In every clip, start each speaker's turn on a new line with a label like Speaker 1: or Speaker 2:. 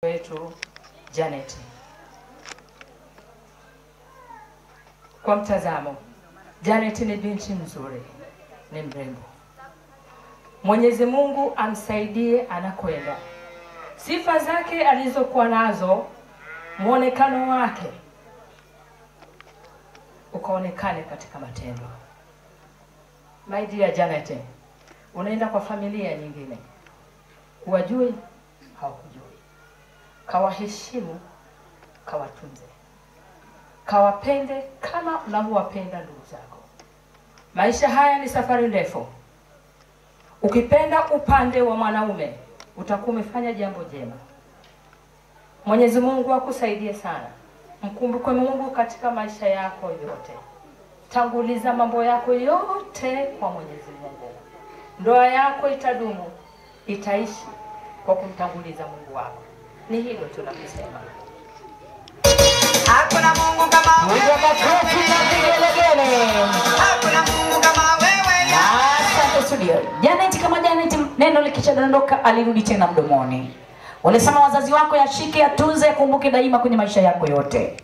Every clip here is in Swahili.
Speaker 1: wetu Janet. Kwa mtazamo, Janet ni binti mzuri, ni mrembo. Mwenyezi Mungu amsaidie anakoenda. Sifa zake alizokuwa nazo, muonekano wake ukaonekane katika matendo. My dear Janet, unaenda kwa familia nyingine. Wajui, hawakujui. Kawaheshimu, kawatunze. Kawapende kama unavyowapenda ndugu zako. Maisha haya ni safari ndefu. Ukipenda upande wa mwanaume, utakuwa umefanya jambo jema. Mwenyezi Mungu akusaidie sana. Mkumbuke Mungu katika maisha yako yote. Tanguliza mambo yako yote kwa Mwenyezi Mungu. Ndoa yako itadumu, itaishi kwa kumtanguliza Mungu wako. Ni hilo tunakusema.
Speaker 2: Hakuna Mungu kama wewe. Hakuna Mungu kama wewe.
Speaker 3: Asante studio. Janet kama Janet, neno likishadondoka alirudi tena mdomoni. Walisema wazazi wako yashike, yatunze, yakumbuke daima kwenye maisha yako yote.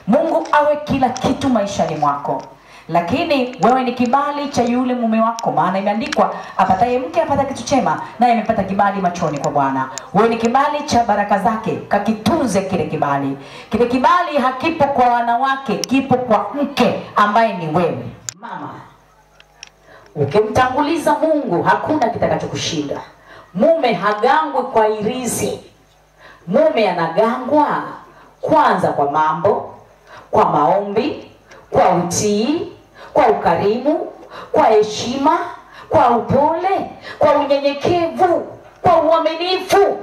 Speaker 3: Mungu awe kila kitu maishani mwako. Lakini wewe ni kibali cha yule mume wako, maana imeandikwa apataye mke apata kitu chema, naye amepata kibali machoni kwa Bwana. Wewe ni kibali cha baraka zake, kakitunze kile kibali. Kile kibali hakipo kwa wanawake, kipo kwa mke ambaye ni wewe. Mama, ukimtanguliza Mungu hakuna kitakachokushinda. Mume hagangwi kwa irizi. Mume anagangwa kwanza kwa mambo, kwa maombi, kwa utii, kwa ukarimu, kwa heshima, kwa upole, kwa unyenyekevu, kwa uaminifu.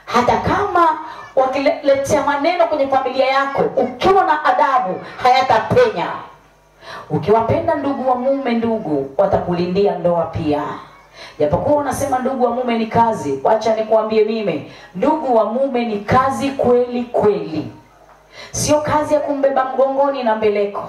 Speaker 3: Hata kama wakiletea maneno kwenye familia yako, ukiwa na adabu hayatapenya. Ukiwapenda ndugu wa mume, ndugu watakulindia ndoa pia. Japokuwa unasema ndugu wa mume ni kazi, wacha nikuambie mimi, ndugu wa mume ni kazi kweli kweli. Sio kazi ya kumbeba mgongoni na mbeleko.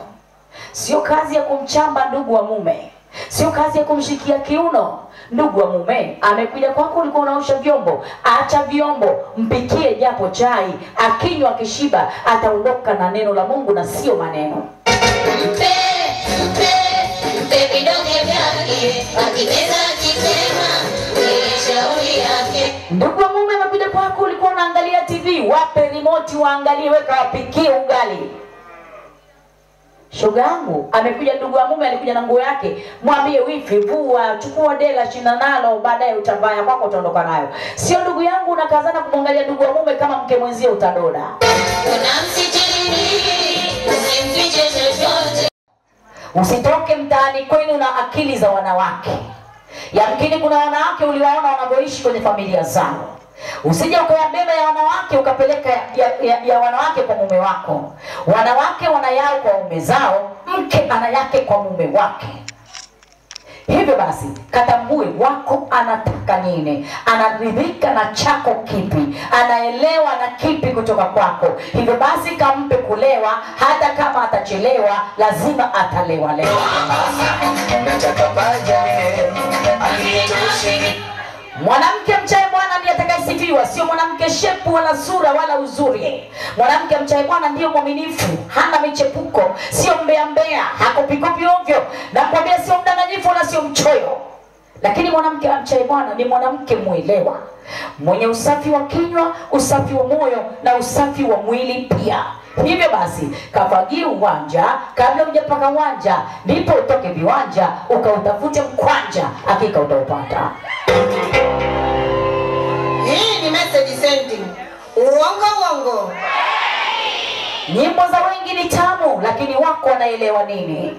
Speaker 3: Sio kazi ya kumchamba ndugu wa mume. Sio kazi ya kumshikia kiuno. Ndugu wa mume amekuja kwako, ulikuwa unaosha vyombo, acha vyombo, mpikie japo chai, akinywa akishiba, ataondoka na neno la Mungu na sio maneno.
Speaker 4: Mpe vidonge vyake, akimeza akisema, shauri yake.
Speaker 3: Ndugu wa mume amekuja kwako, ulikuwa unaangalia TV, wape remote waangalie, weka wapikie ugali. Shoga yangu amekuja, ndugu wa mume alikuja na nguo yake, mwambie wifi vua, chukua dela shina nalo, baadaye utavaa kwako utaondoka nayo. Sio ndugu yangu unakazana kumwangalia ndugu wa mume kama mke mwenzie utadoda.
Speaker 4: Unamsitiri, usimfiche chochote.
Speaker 3: Usitoke mtaani kwenu na akili za wanawake. Yamkini kuna wanawake uliwaona wanavyoishi kwenye familia zao. Usije ukayabeba ya wanawake ukapeleka ya wanawake kwa mume wako. Wanawake wanayao kwa mume zao, mke ana yake kwa mume wake. Hivyo basi, katambue wako anataka nini, anaridhika na chako kipi, anaelewa na kipi kutoka kwako. Hivyo basi kampe kulewa, hata kama atachelewa lazima atalewa leo. Mwanamke mchaye Bwana ndiye atakayesifiwa, sio mwanamke shepu wala sura wala uzuri. Mwanamke mchaye Bwana ndiye mwaminifu, hana michepuko, sio mbea mbea, hakopikopi ovyo, na kwambia sio mdanganyifu wala sio mchoyo. Lakini mwanamke mchaye Bwana ni mwanamke muelewa, mwenye usafi wa kinywa, usafi wa moyo na usafi wa mwili pia. Hivyo basi, kafagie uwanja kabla hujapaka uwanja, ndipo utoke viwanja ukautafute mkwanja, hakika utaupata.
Speaker 2: Hii ni message sending. Uongo.
Speaker 3: Nyimbo za wengi ni tamu, lakini wako anaelewa nini?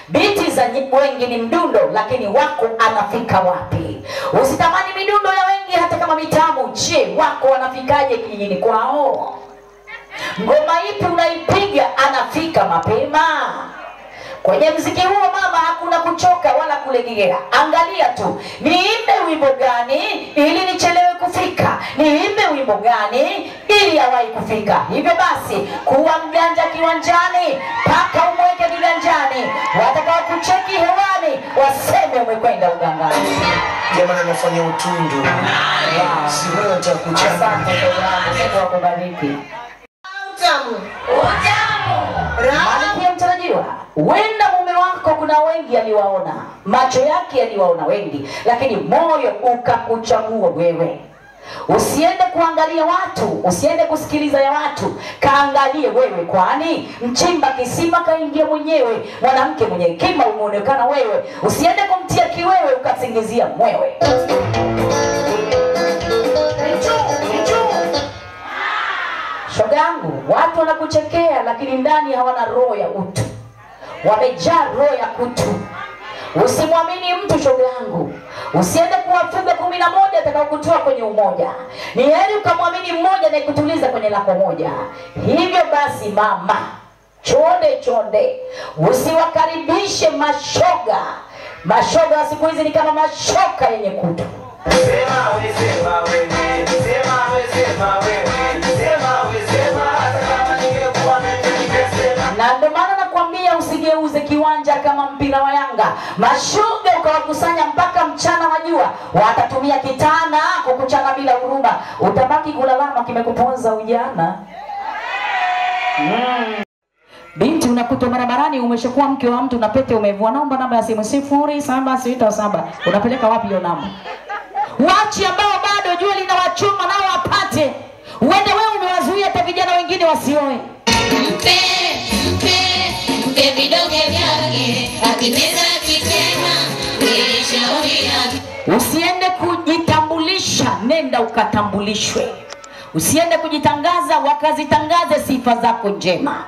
Speaker 3: Biti za wengi ni mdundo, lakini wako anafika wapi? Usitamani midundo ya wengi hata kama mitamu. Je, wako anafikaje kijijini kwao? Ngoma ipi unaipiga anafika mapema? Kwenye mziki huo mama hakuna kuchoka wala kulegea. Angalia tu, niimbe wimbo gani ili nichelewe kufika? Niimbe wimbo gani ili hawahi kufika? Hivyo basi, kuwa mjanja kiwanjani, paka umweke kiganjani. Watakao kucheki hewani majirani waseme umekwenda ugangani.
Speaker 5: Jamani anafanya utundu. Si wewe utakuchapa.
Speaker 3: Asante ndugu, Mungu akubariki.
Speaker 2: Utamu.
Speaker 3: Malkia mtarajiwa, wenda mume wako kuna wengi aliwaona, macho yake yaliwaona wengi, lakini moyo ukakuchagua wewe. Usiende kuangalia watu, usiende kusikiliza ya watu, kaangalie wewe, kwani mchimba kisima kaingia mwenyewe. Mwanamke mwenye hekima umeonekana wewe, usiende kumtia kiwewe ukasingizia mwewe. Shoga yangu, watu wanakuchekea lakini ndani hawana roho ya utu, wamejaa roho ya kutu. Usimwamini mtu shoga yangu, usiende kuwafuga 11 atakaokutoa kwenye umoja. Ni heri ukamwamini mmoja na kutuliza kwenye lako moja. Hivyo basi mama, chonde, usiwakaribishe mashoga. Mashoga siku hizi ni kama mashoka yenye kutu.
Speaker 5: Sema wewe, sema wewe, sema wewe, sema wewe, sema wewe, sema hata kama ningekuwa ningesema.
Speaker 3: Na ndio maana nakwambia usigeuze kiwanja kama mpira wa Yanga. Mashoga ukawakusanya mpaka mchana wa jua, watatumia kitana kukuchana bila huruma. Utabaki kulalama kimekuponza ujana. Binti unakuta barabarani umeshakuwa mke wa mtu na pete umevua. Naomba namba ya simu 0767. Unapeleka wapi hiyo namba? Wachi ambao bado jua linawachoma nao wapate. Uende wewe umewazuia hata vijana wengine wasioe.
Speaker 4: Mpe vidonge vyake, akimeza akitema, ni shauri yake.
Speaker 3: Usiende kujitambulisha, nenda ukatambulishwe. Usiende kujitangaza, wakazitangaze sifa zako njema.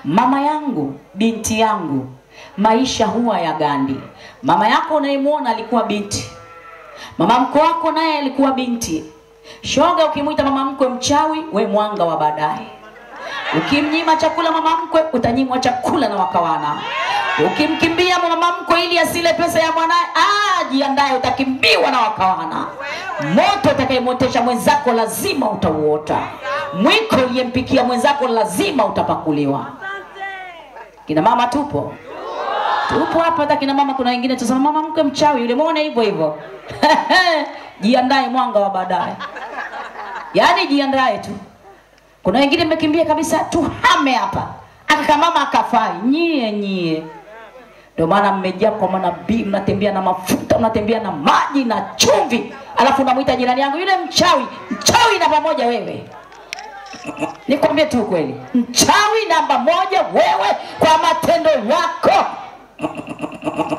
Speaker 3: Mama yangu, binti yangu, maisha huwa ya gandi. Mama yako unayemuona alikuwa binti, mama mko wako naye alikuwa binti. Shoga ukimuita mama mkwe mchawi, we mwanga wa baadaye. Ukimnyima chakula mama mkwe, utanyimwa chakula na wakawana. Ukimkimbia mama mkwe ili asile pesa ya mwanae, jiandae utakimbiwa na wakawana. Moto utakayemotesha mwenzako lazima utauota. Mwiko uliyempikia mwenzako lazima utapakuliwa. Kina mama tupo? Tupo hapa. Hata kina mama kuna wengine tusema mama mkwe mchawi yule, muone hivyo hivyo. Jiandae mwanga wa baadaye. Yaani jiandae tu. Kuna wengine mmekimbia kabisa, tuhame hapa. Aka mama akafai. Nyie. Ndio maana mmejaa kwa manabii, mnatembea na mafuta, mnatembea na maji na chumvi. Alafu unamuita jirani yangu yule mchawi na pamoja wewe. Nikwambie tu kweli, mchawi namba moja wewe kwa matendo yako.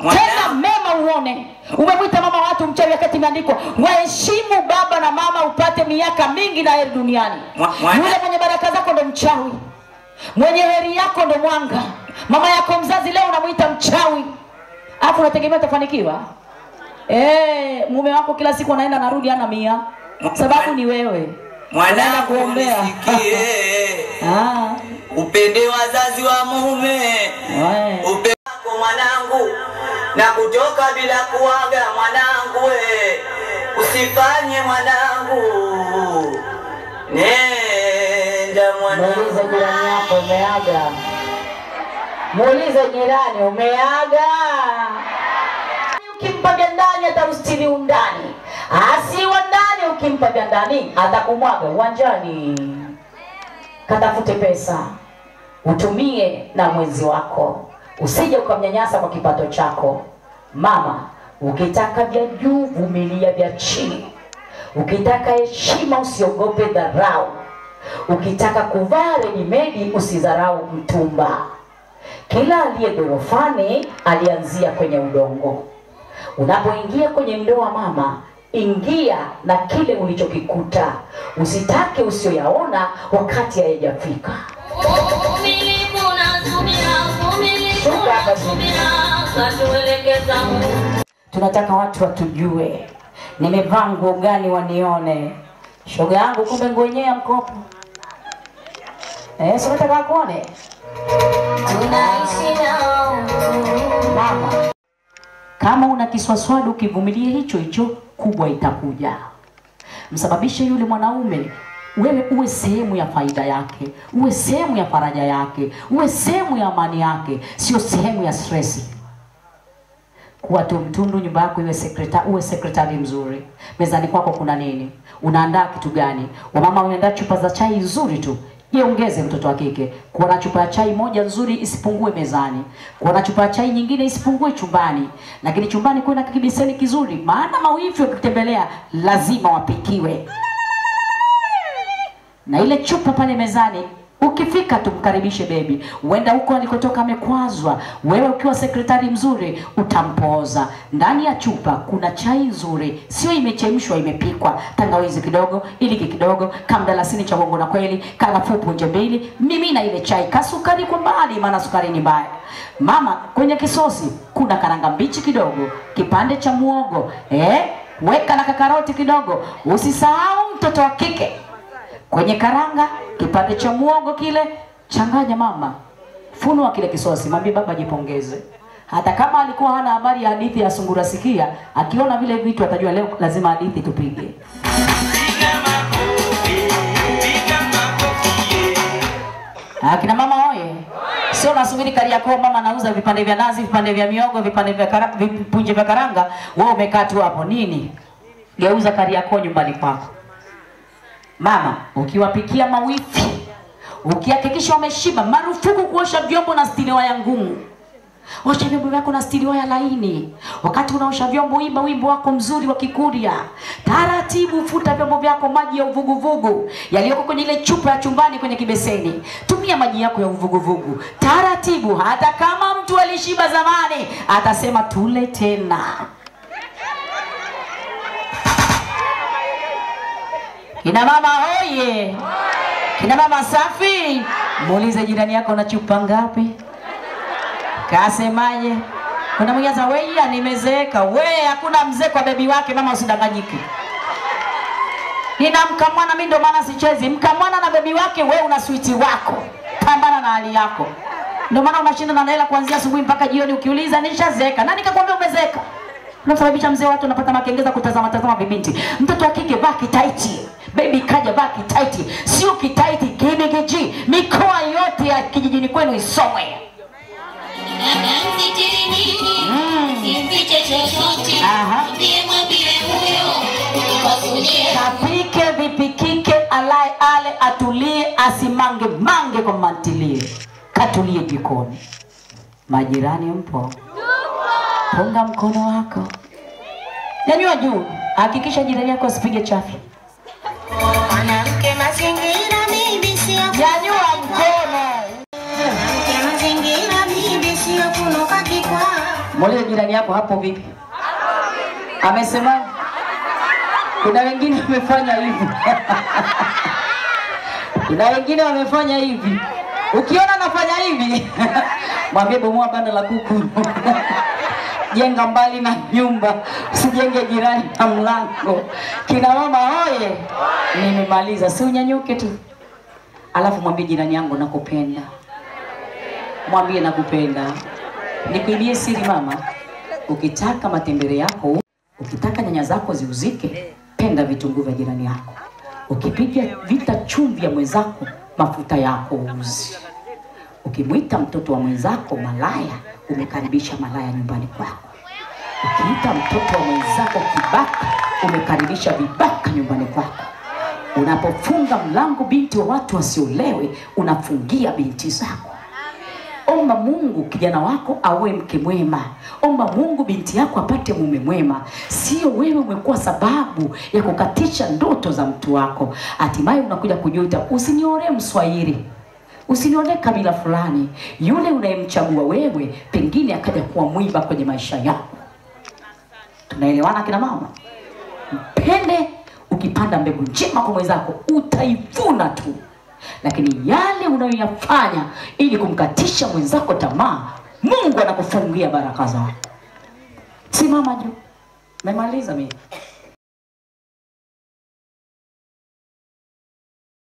Speaker 3: Tena mema uone. Umemwita mama watu mchawi wakati imeandikwa waheshimu baba na mama upate miaka mingi na heri duniani. Yule mwenye baraka zako ndo mchawi, mwenye heri yako ndo mwanga. Mama yako mzazi leo unamuita mchawi, alafu unategemea utafanikiwa? Mume wako kila siku anaenda narudi ana 100, sababu ni wewe.
Speaker 6: Mwanangu kuombea upende wazazi wa mume, upende wako mwanangu, na kutoka bila kuaga mwanangu, usifanye mwanangu, nenda mwanangu.
Speaker 3: Muulize jirani yako umeaga. Muulize jirani umeaga. Ukimpa vya ndani atarustiri undani, asiwa ndani. Ukimpa vya ndani atakumwaga uwanjani. Katafute pesa utumie na mwenzi wako, usije ukamnyanyasa kwa kipato chako. Mama, ukitaka vya juu vumilia vya chini. Ukitaka heshima usiogope dharau. Ukitaka kuvaa ready-made usidharau mtumba. Kila aliye gorofani alianzia kwenye udongo. Unapoingia kwenye ndoa mama, ingia na kile ulichokikuta. Usitake usioyaona wakati hayajafika. Tunataka watu watujue. Nimevaa nguo gani wanione. Shoga yangu kumbe nguo yenyewe ya mkopo. Sio nataka kuone. Mama, kama una kiswaswadu ukivumilia hicho kubwa itakuja. Msababishe yule mwanaume wewe uwe sehemu ya faida yake, uwe sehemu ya faraja yake, uwe sehemu ya amani yake, sio sehemu ya stress. kuwa tu mtundu, nyumba yako uwe sekretari mzuri. Mezani kwako kuna nini? Unaandaa kitu gani? Wamama wanaandaa chupa za chai nzuri tu. Jiongeze mtoto wa kike. Kuwa na chupa ya chai moja nzuri isipungue mezani. Kuwa na chupa ya chai nyingine isipungue chumbani. Lakini chumbani kuwe na kibiseni kizuri, maana mawifi wakitembelea lazima wapikiwe. Na ile chupa pale mezani, ukifika tumkaribishe baby. Uenda huko alikotoka amekwazwa. Wewe ukiwa sekretari mzuri utampoza. Ndani ya chupa kuna chai nzuri, sio imechemshwa, imepikwa. Tangawizi kidogo, iliki kidogo, kamdalasini cha bongo na kweli, karafuu punje mbili. Mimina ile chai, kasukari kwa mbali, maana sukari ni mbaya. Mama, kwenye kisosi kuna karanga mbichi kidogo, kipande cha muogo, weka na kakaroti kidogo. Usisahau mtoto wa kike. Kwenye karanga, kipande cha muogo kile, changanya mama. Funua kile kisosi, mwambie baba jipongeze. Hata kama alikuwa hana habari ya hadithi ya sungura sikia, akiona vile vitu atajua leo lazima hadithi tupige. Akina mama oye. Sio nasubiri Kariakoo mama anauza vipande vya nazi, vipande vya miogo, vipande vya punje vya karanga, wewe umekaa tu hapo nini? Geuza Kariakoo nyumbani kwako. Mama, ukiwapikia mawifi, ukihakikisha wameshiba, marufuku kuosha vyombo na stili waya ngumu. Osha vyombo vyako na stili waya laini. Wakati unaosha vyombo imba wimbo wako mzuri wa Kikuria. Taratibu futa vyombo vyako maji ya uvuguvugu yaliyoko kwenye ile chupa ya chumbani kwenye kibeseni. Tumia maji yako ya uvuguvugu. Taratibu, hata kama mtu alishiba zamani, atasema tule tena. Kina mama hoye. Kina mama safi. Muulize jirani yako na chupa ngapi? Kasemaje? Kuna mmoja za wewe nimezeeka. Wewe hakuna mzee kwa bebi wake, mama usidanganyike. Nina mkamwana mimi ndo maana sichezi. Mkamwana na bebi wake, wewe una switi wako. Pambana na hali yako. Ndio maana unashinda na hela kuanzia asubuhi mpaka jioni ukiuliza nishazeeka. Nani kakwambia umezeeka? Unasababisha mzee watu unapata makengeza kutazama vibinti. Mtoto wa kike baki tight. Baby kaja baki tight. Sio kitaiti KBKG. Mikoa yote ya kijijini kwenu isomwe. Kapike vipikike, alai ale atulie, asimange mange kwa mantilie. Katulie jikoni. Majirani mpo? Punga mkono wako. Nyanyua juu, hakikisha jirani yako asipige chafya.
Speaker 2: Mwanamke mazingira bibi sio.
Speaker 3: Nyanyua mkono.
Speaker 2: Mwanamke mazingira bibi sio kunoka kikwa.
Speaker 3: Mwole jirani yako hapo vipi? Amesema kuna wengine wamefanya hivi. Kuna wengine wamefanya hivi. Ukiona nafanya hivi, mwambie bomoa banda la kuku. Jenga mbali na nyumba, usijenge jirani na mlango. Kina mama hoye. Nimemaliza, si unyanyuke tu. Alafu mwambie jirani yangu nakupenda. Mwambie nakupenda. Nikuibie siri mama. Ukitaka matembele yako, ukitaka nyanya zako ziuzike, penda vitunguu vya jirani yako. Ukipiga vita chumvi ya mwenzako, mafuta yako uuzi. Ukimuita mtoto wa mwenzako malaya, umekaribisha malaya nyumbani kwako. Ukiita mtoto wa mwenzako kibaka, umekaribisha vibaka nyumbani kwako. Unapofunga mlango binti wa watu wasiolewe, unafungia binti zako. Omba Mungu kijana wako awe mke mwema. Omba Mungu binti yako apate mume mwema. Sio wewe umekuwa sababu ya kukatisha ndoto za mtu wako. Hatimaye unakuja kujuta. Usinione Mswahili, usinione kabila fulani. Yule unayemchagua wewe pengine akaja kuwa mwiba kwenye maisha yako. Tunaelewana kina mama? Mpende. Ukipanda mbegu njema kwa mwenzako utaivuna tu. Lakini yale unayoyafanya ili kumkatisha mwenzako tamaa, Mungu anakufungia baraka zako. Simama juu. Memaliza mimi.